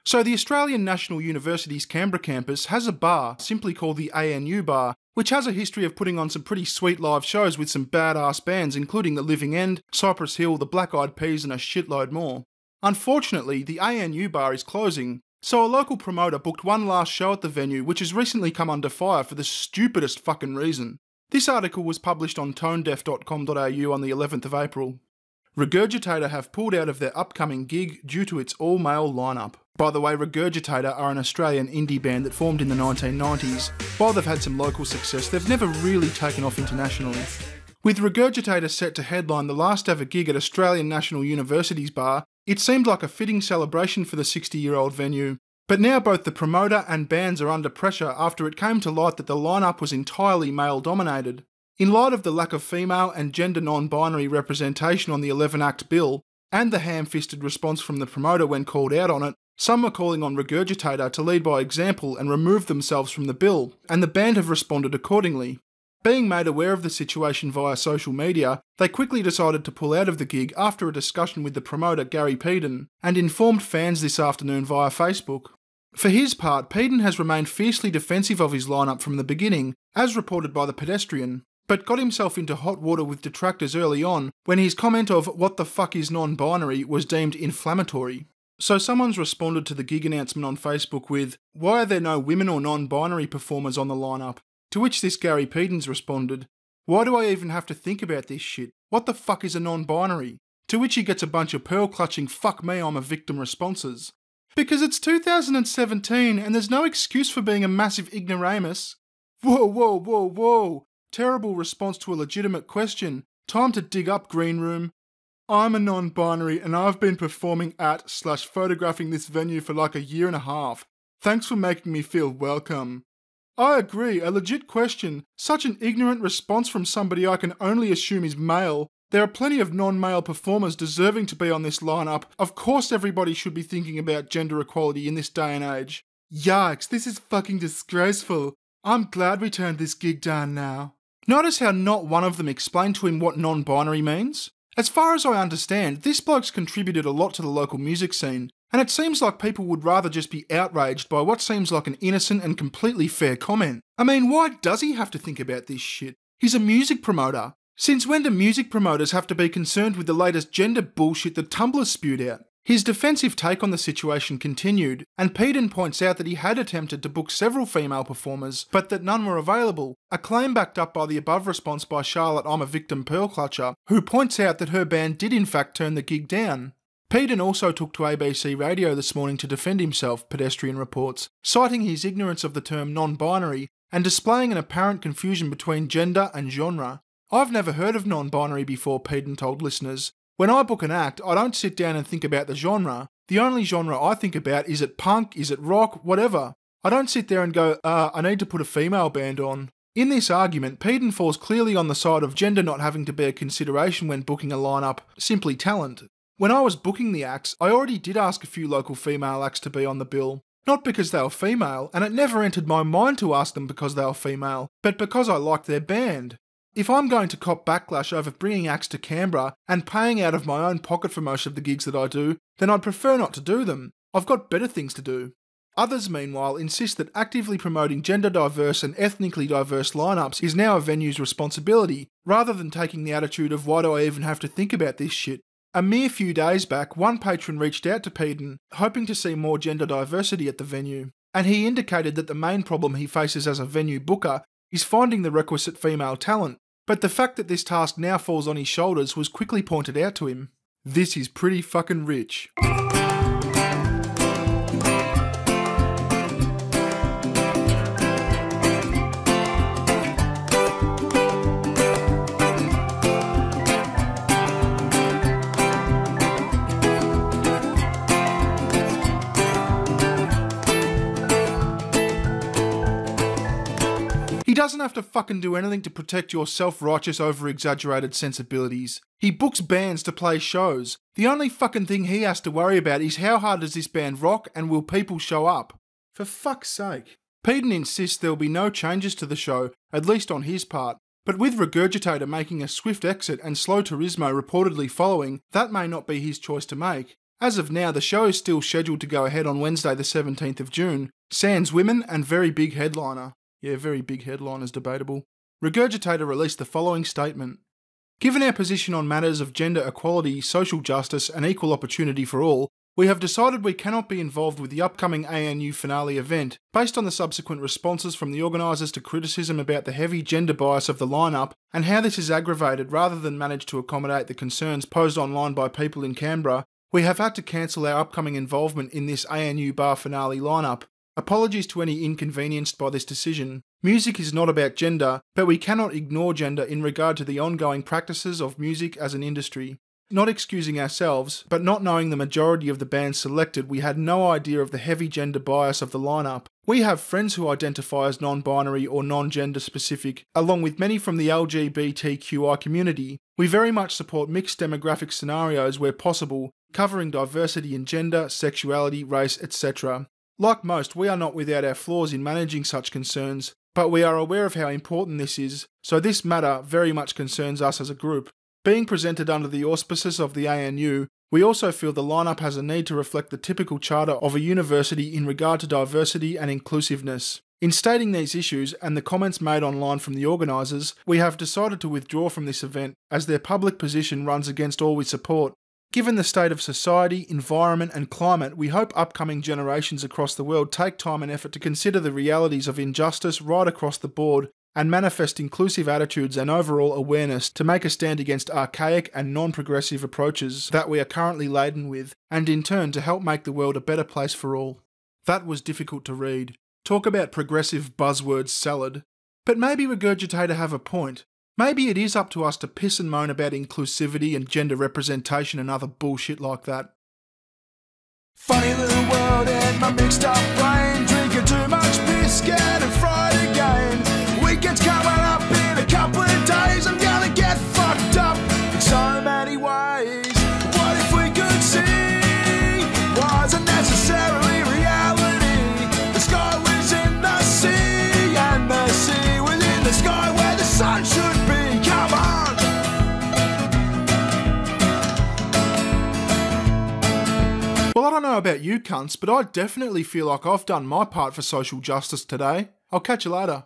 So the Australian National University's Canberra campus has a bar simply called the ANU Bar, which has a history of putting on some pretty sweet live shows with some badass bands including The Living End, Cypress Hill, the Black Eyed Peas and a shitload more. Unfortunately, the ANU Bar is closing, so a local promoter booked one last show at the venue which has recently come under fire for the stupidest fucking reason. This article was published on tonedeaf.com.au on the 11th of April. Regurgitator have pulled out of their upcoming gig due to its all-male lineup. By the way, Regurgitator are an Australian indie band that formed in the 1990s. While they've had some local success, they've never really taken off internationally. With Regurgitator set to headline the last ever gig at Australian National University's bar, it seemed like a fitting celebration for the 60-year-old venue. But now both the promoter and bands are under pressure after it came to light that the lineup was entirely male-dominated. In light of the lack of female and gender non-binary representation on the 11-act bill, and the ham-fisted response from the promoter when called out on it, some are calling on Regurgitator to lead by example and remove themselves from the bill, and the band have responded accordingly. Being made aware of the situation via social media, they quickly decided to pull out of the gig after a discussion with the promoter Gary Peden, and informed fans this afternoon via Facebook. For his part, Peden has remained fiercely defensive of his lineup from the beginning, as reported by The Pedestrian, but got himself into hot water with detractors early on when his comment of "what the fuck is non-binary" was deemed inflammatory. So someone's responded to the gig announcement on Facebook with, "Why are there no women or non-binary performers on the lineup?" To which this Gary Peden's responded, "Why do I even have to think about this shit? What the fuck is a non-binary?" To which he gets a bunch of pearl-clutching "fuck me, I'm a victim" responses. Because it's 2017 and there's no excuse for being a massive ignoramus. Whoa, whoa, whoa, whoa. Terrible response to a legitimate question. Time to dig up, Green Room. I'm a non-binary and I've been performing at/photographing this venue for like a year and a half. Thanks for making me feel welcome. I agree, a legit question. Such an ignorant response from somebody I can only assume is male. There are plenty of non-male performers deserving to be on this lineup. Of course everybody should be thinking about gender equality in this day and age. Yikes, this is fucking disgraceful. I'm glad we turned this gig down now. Notice how not one of them explained to him what non-binary means? As far as I understand, this bloke's contributed a lot to the local music scene, and it seems like people would rather just be outraged by what seems like an innocent and completely fair comment. I mean, why does he have to think about this shit? He's a music promoter. Since when do music promoters have to be concerned with the latest gender bullshit that Tumblr spewed out? His defensive take on the situation continued, and Peden points out that he had attempted to book several female performers, but that none were available, a claim backed up by the above response by Charlotte I'm a Victim Pearlclutcher, who points out that her band did in fact turn the gig down. Peden also took to ABC Radio this morning to defend himself, Pedestrian reports, citing his ignorance of the term non-binary and displaying an apparent confusion between gender and genre. I've never heard of non-binary before, Peden told listeners. When I book an act, I don't sit down and think about the genre. The only genre I think about is it punk, is it rock, whatever. I don't sit there and go, I need to put a female band on. In this argument, Peden falls clearly on the side of gender not having to be a consideration when booking a lineup, simply talent. When I was booking the acts, I already did ask a few local female acts to be on the bill. Not because they were female, and it never entered my mind to ask them because they were female, but because I liked their band. If I'm going to cop backlash over bringing acts to Canberra and paying out of my own pocket for most of the gigs that I do, then I'd prefer not to do them. I've got better things to do. Others, meanwhile, insist that actively promoting gender diverse and ethnically diverse lineups is now a venue's responsibility, rather than taking the attitude of why do I even have to think about this shit. A mere few days back, one patron reached out to Peden, hoping to see more gender diversity at the venue, and he indicated that the main problem he faces as a venue booker is finding the requisite female talent. But the fact that this task now falls on his shoulders was quickly pointed out to him. This is pretty fucking rich. He doesn't have to fucking do anything to protect your self-righteous over-exaggerated sensibilities. He books bands to play shows. The only fucking thing he has to worry about is how hard does this band rock and will people show up? For fuck's sake. Peden insists there will be no changes to the show, at least on his part, but with Regurgitator making a swift exit and Slow Turismo reportedly following, that may not be his choice to make. As of now, the show is still scheduled to go ahead on Wednesday the 17th of June, sans women and very big headliner. Yeah, very big headline is debatable. Regurgitator released the following statement. Given our position on matters of gender equality, social justice and equal opportunity for all, we have decided we cannot be involved with the upcoming ANU finale event, based on the subsequent responses from the organisers to criticism about the heavy gender bias of the lineup and how this is aggravated rather than managed to accommodate the concerns posed online by people in Canberra. We have had to cancel our upcoming involvement in this ANU bar finale lineup. Apologies to any inconvenienced by this decision. Music is not about gender, but we cannot ignore gender in regard to the ongoing practices of music as an industry. Not excusing ourselves, but not knowing the majority of the bands selected, we had no idea of the heavy gender bias of the lineup. We have friends who identify as non-binary or non-gender specific, along with many from the LGBTQI community. We very much support mixed demographic scenarios where possible, covering diversity in gender, sexuality, race, etc. Like most, we are not without our flaws in managing such concerns, but we are aware of how important this is, so this matter very much concerns us as a group. Being presented under the auspices of the ANU, we also feel the lineup has a need to reflect the typical charter of a university in regard to diversity and inclusiveness. In stating these issues and the comments made online from the organisers, we have decided to withdraw from this event as their public position runs against all we support. Given the state of society, environment and climate, we hope upcoming generations across the world take time and effort to consider the realities of injustice right across the board and manifest inclusive attitudes and overall awareness to make a stand against archaic and non-progressive approaches that we are currently laden with, and in turn to help make the world a better place for all. That was difficult to read. Talk about progressive buzzword salad. But maybe Regurgitator have a point. Maybe it is up to us to piss and moan about inclusivity and gender representation and other bullshit like that. Funny little world and my mixed up brain, drinking too much piss, getting fried again. Weekend's coming up in a couple of days, I'm gonna get fucked up in so many ways. What if we could see wasn't necessarily reality? The sky was in the sea and the sea was in the sky where the sun should be. Come on! Well, I don't know about you cunts, but I definitely feel like I've done my part for social justice today. I'll catch you later.